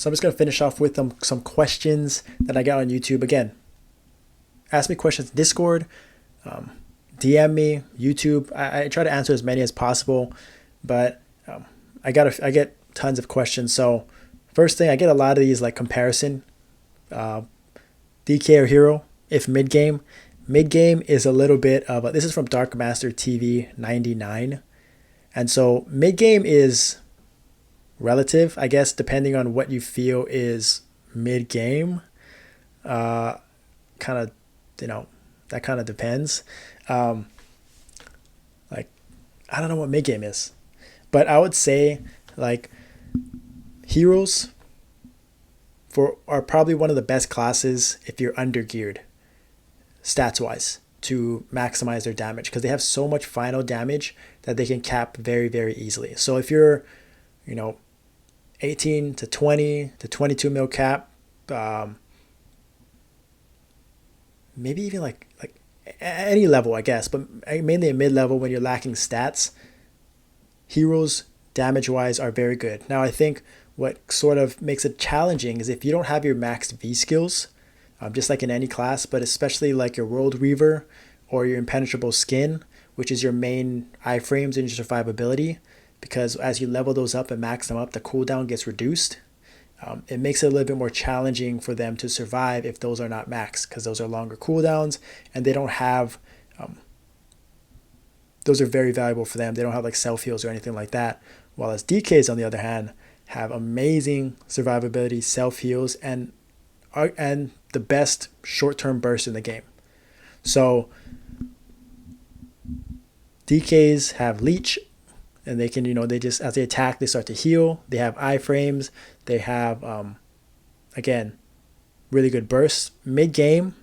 So I'm just going to finish off with some questions that I got on YouTube. Again, ask me questions in Discord, DM me, YouTube. I try to answer as many as possible, but I get tons of questions. So first thing, I get a lot of these like comparison, DK or hero if mid game. Mid game is a little bit of this is from Dark Master TV 99, and so mid game is relative, I guess, depending on what you feel is mid game. Kind of, that kind of depends. Like, I don't know what mid game is, but I would say like heroes are probably one of the best classes if you're under geared stats wise to maximize their damage, because they have so much final damage that they can cap very, very easily. So if you're, 18 to 20 to 22 mil cap, maybe even like any level, I guess, but mainly a mid level when you're lacking stats, heroes damage wise are very good. Now I think what sort of makes it challenging is if you don't have your max V skills, just like in any class, but especially like your World Reaver or your Impenetrable Skin, which is your main iframes and your survivability, because as you level those up and max them up, the cooldown gets reduced. It makes it a little bit more challenging for them to survive if those are not maxed, because those are longer cooldowns and they don't have, those are very valuable for them. They don't have like self heals or anything like that. While as DKs, on the other hand, have amazing survivability, self heals, and the best short-term burst in the game. So DKs have leech, and they can, they just, as they attack, they start to heal. They have iframes. They have, again, really good bursts. Mid-game,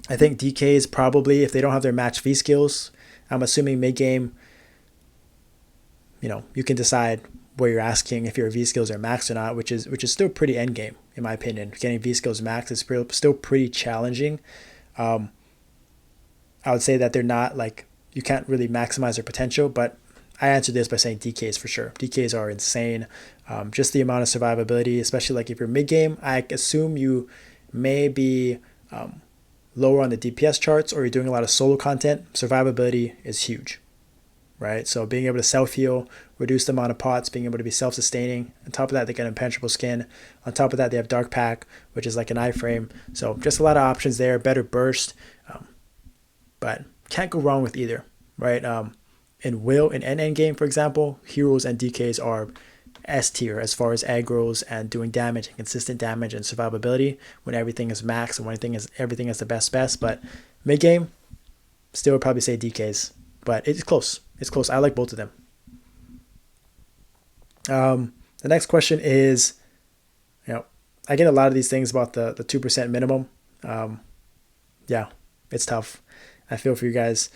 I think DKs probably, if they don't have their match V skills, I'm assuming mid-game, you can decide where you're asking if your V skills are maxed or not, which is still pretty end game in my opinion. Getting V skills maxed is still pretty challenging. I would say that they're not like, you can't really maximize their potential, but I answered this by saying DKs for sure. DKs are insane. Just the amount of survivability, especially like if you're mid game, I assume you may be lower on the DPS charts or you're doing a lot of solo content. Survivability is huge, right? So being able to self-heal, reduce the amount of pots, being able to be self-sustaining. On top of that, they get Impenetrable Skin. On top of that, they have Dark Pack, which is like an iframe. So just a lot of options there, better burst. But can't go wrong with either, right? In end game, for example, heroes and DKs are S tier as far as aggros and doing damage and consistent damage and survivability when everything is max and when everything is the best. But mid game, still would probably say DKs, but it's close. It's close. I like both of them. The next question is, I get a lot of these things about the 2% minimum. Yeah, it's tough. I feel for you guys.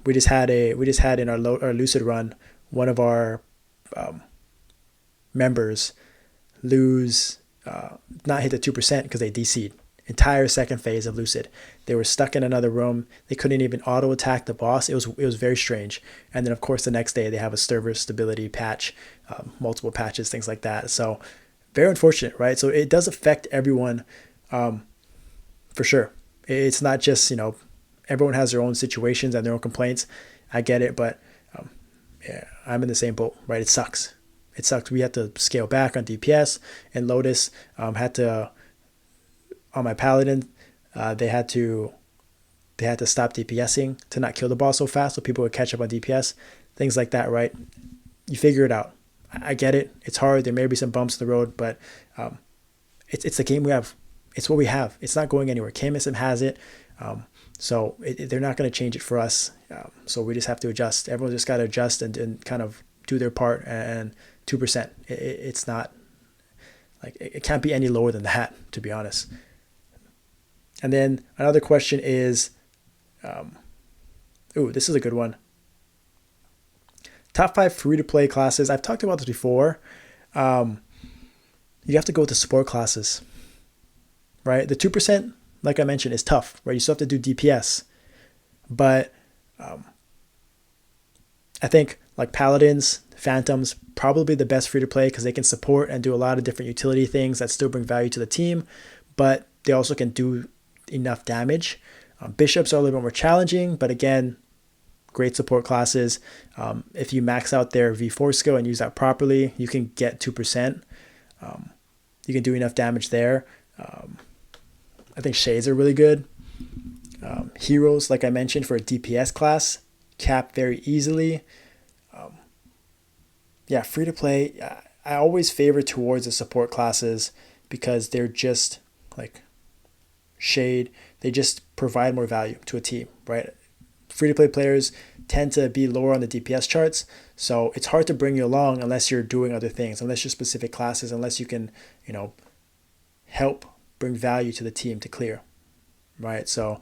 We just had in our Lucid run, one of our members lose, not hit the 2% because they DC'd. Entire second phase of Lucid. They were stuck in another room. They couldn't even auto attack the boss. It was very strange. And then of course the next day they have a server stability patch, multiple patches, things like that. So very unfortunate, right? So it does affect everyone, for sure. It's not just, everyone has their own situations and their own complaints. I get it, but yeah, I'm in the same boat, right? It sucks. We had to scale back on DPS, and Lotus had to, on my Paladin, they had to stop DPSing to not kill the boss so fast so people would catch up on DPS, things like that, right? You figure it out. I get it. It's hard. There may be some bumps in the road, but it's the game we have. It's what we have. It's not going anywhere. KMSM has it. So they're not going to change it for us. So we just have to adjust. Everyone just got to adjust and kind of do their part. And 2%, it's not like, it can't be any lower than that, to be honest. And then another question is, this is a good one. Top 5 free-to-play classes. I've talked about this before. You have to go with the support classes, right? The 2%, like I mentioned, is tough, right? You still have to do DPS. But I think like Paladins, Phantoms, probably the best free to play because they can support and do a lot of different utility things that still bring value to the team, but they also can do enough damage. Bishops are a little bit more challenging, but again, great support classes. If you max out their V4 skill and use that properly, you can get 2%. You can do enough damage there. I think Shades are really good. Heroes, like I mentioned, for a DPS class, cap very easily. Free to play, I always favor towards the support classes because they're just like Shade. They just provide more value to a team, right? Free to play players tend to be lower on the DPS charts, so it's hard to bring you along unless you're doing other things, unless you're specific classes, unless you can, help bring value to the team to clear, right? So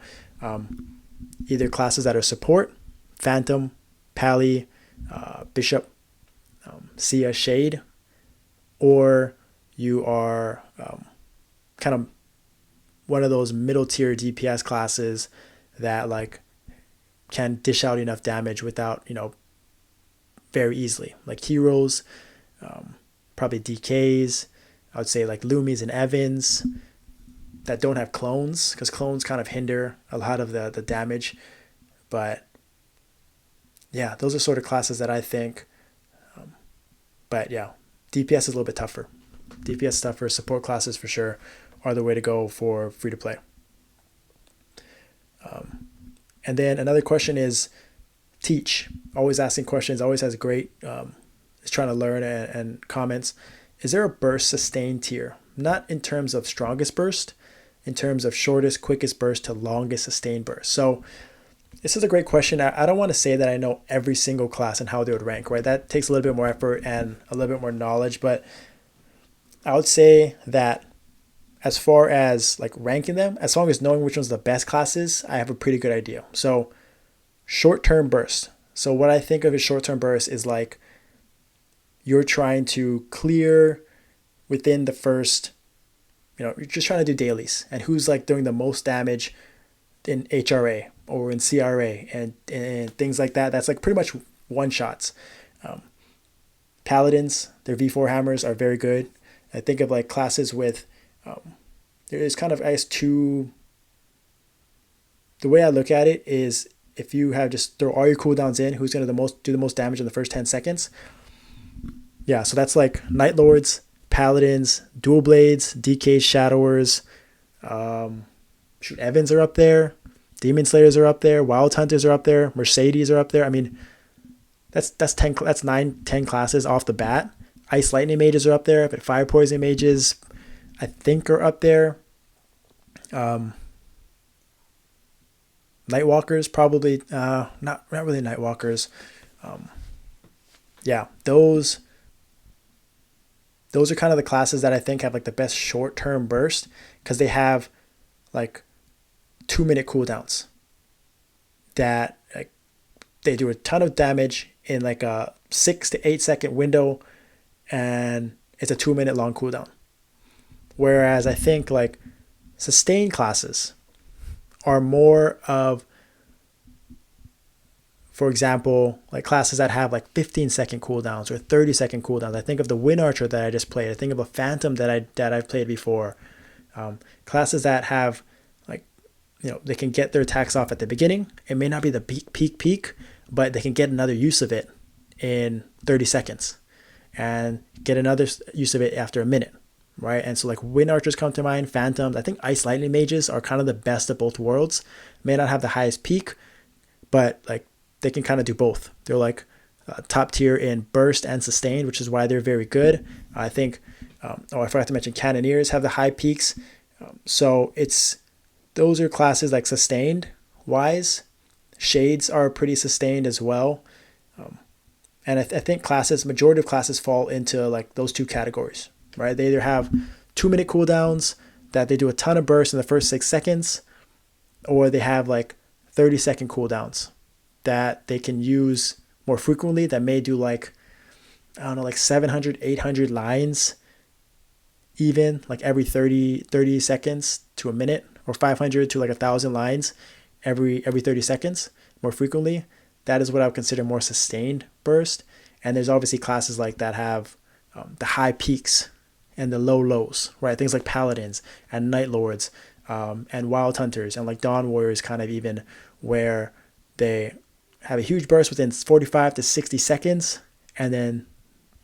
either classes that are support, Phantom, Pally, Bishop, Sia, Shade, or you are kind of one of those middle tier DPS classes that like can dish out enough damage without, very easily. Like heroes, probably DKs, I would say like Loomies and Evans that don't have clones, because clones kind of hinder a lot of the damage. But yeah, those are sort of classes that I think. But yeah, DPS is a little bit tougher. DPS tougher. Support classes for sure are the way to go for free to play. And then another question is Teach. Always asking questions, always has great, is trying to learn and comments. Is there a burst sustain tier? Not in terms of strongest burst, in terms of shortest, quickest burst to longest sustain burst. So this is a great question. I don't want to say that I know every single class and how they would rank, right? That takes a little bit more effort and a little bit more knowledge, but I would say that as far as like ranking them, as long as knowing which one's the best classes, I have a pretty good idea. So short-term burst. So what I think of as short-term burst is like you're trying to clear within the first, you're just trying to do dailies and who's like doing the most damage in HRA or in CRA and things like that. That's like pretty much one shots. Paladins, their V4 hammers are very good. I think of like classes with, there is kind of, I guess, the way I look at it is if you have just throw all your cooldowns in, who's going to do the most damage in the first 10 seconds. Yeah, so that's like Night Lords, Paladins, Dual Blades, DKs, Shadowers, Evans are up there, Demon Slayers are up there, Wild Hunters are up there, Mercedes are up there. I mean, that's 9-10 classes off the bat. Ice Lightning Mages are up there, but Fire Poison Mages, I think, are up there. Nightwalkers probably not really Nightwalkers. Those are kind of the classes that I think have like the best short-term burst because they have like 2-minute cooldowns that like they do a ton of damage in like a 6 to 8 second window, and it's a 2-minute long cooldown. Whereas I think like sustain classes are more of, for example, like classes that have like 15-second cooldowns or 30-second cooldowns. I think of the Wind Archer that I just played. I think of a Phantom that I've played before. Classes that have like, they can get their attacks off at the beginning. It may not be the peak, but they can get another use of it in 30 seconds and get another use of it after a minute. Right, and so like Wind Archers come to mind, Phantoms. I think Ice Lightning Mages are kind of the best of both worlds. May not have the highest peak, but like they can kind of do both. They're like top tier in burst and sustain, which is why they're very good. I think. I forgot to mention Cannoneers have the high peaks. So those are classes like sustained wise. Shades are pretty sustained as well. And I think majority of classes fall into like those two categories. Right, they either have 2-minute cooldowns that they do a ton of bursts in the first 6 seconds, or they have like 30-second cooldowns that they can use more frequently that may do like, I don't know, like 700, 800 lines even, like every 30 seconds to a minute, or 500 to like 1,000 lines every 30 seconds more frequently. That is what I would consider more sustained burst. And there's obviously classes like that have the high peaks and the low lows, right? Things like paladins and night lords, and wild hunters and like dawn warriors, kind of even, where they have a huge burst within 45 to 60 seconds, and then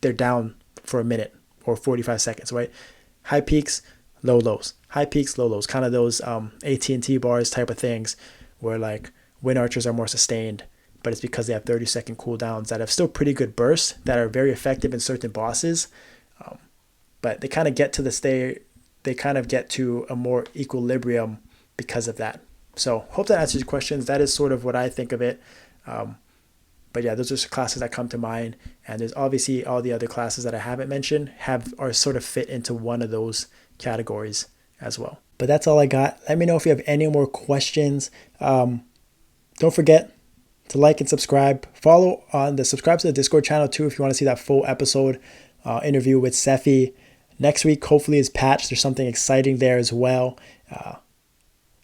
they're down for a minute or 45 seconds, right? High peaks, low lows, high peaks, low lows, kind of those AT&T bars type of things, where like wind archers are more sustained, but it's because they have 30-second cooldowns that have still pretty good bursts that are very effective in certain bosses. But they kind of get to they kind of get to a more equilibrium because of that. So hope that answers your questions. That is sort of what I think of it. But yeah, those are classes that come to mind. And there's obviously all the other classes that I haven't mentioned are sort of fit into one of those categories as well. But that's all I got. Let me know if you have any more questions. Don't forget to like and subscribe. Subscribe to the Discord channel too if you want to see that full episode interview with Sephi. Next week, hopefully, is patched. There's something exciting there as well.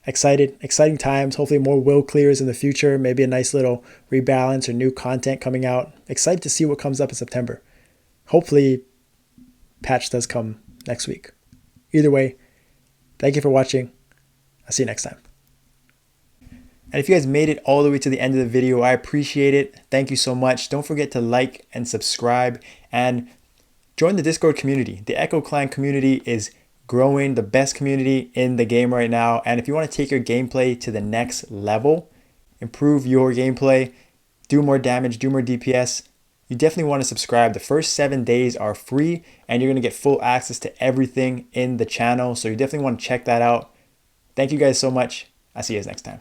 Exciting times. Hopefully more will clears in the future. Maybe a nice little rebalance or new content coming out. Excited to see what comes up in September. Hopefully, patch does come next week. Either way, thank you for watching. I'll see you next time. And if you guys made it all the way to the end of the video, I appreciate it. Thank you so much. Don't forget to like and subscribe and join the Discord community. The Echo Clan community is growing, the best community in the game right now. And if you want to take your gameplay to the next level, improve your gameplay, do more damage, do more DPS, you definitely want to subscribe. The first 7 days are free and you're going to get full access to everything in the channel. So you definitely want to check that out. Thank you guys so much. I'll see you guys next time.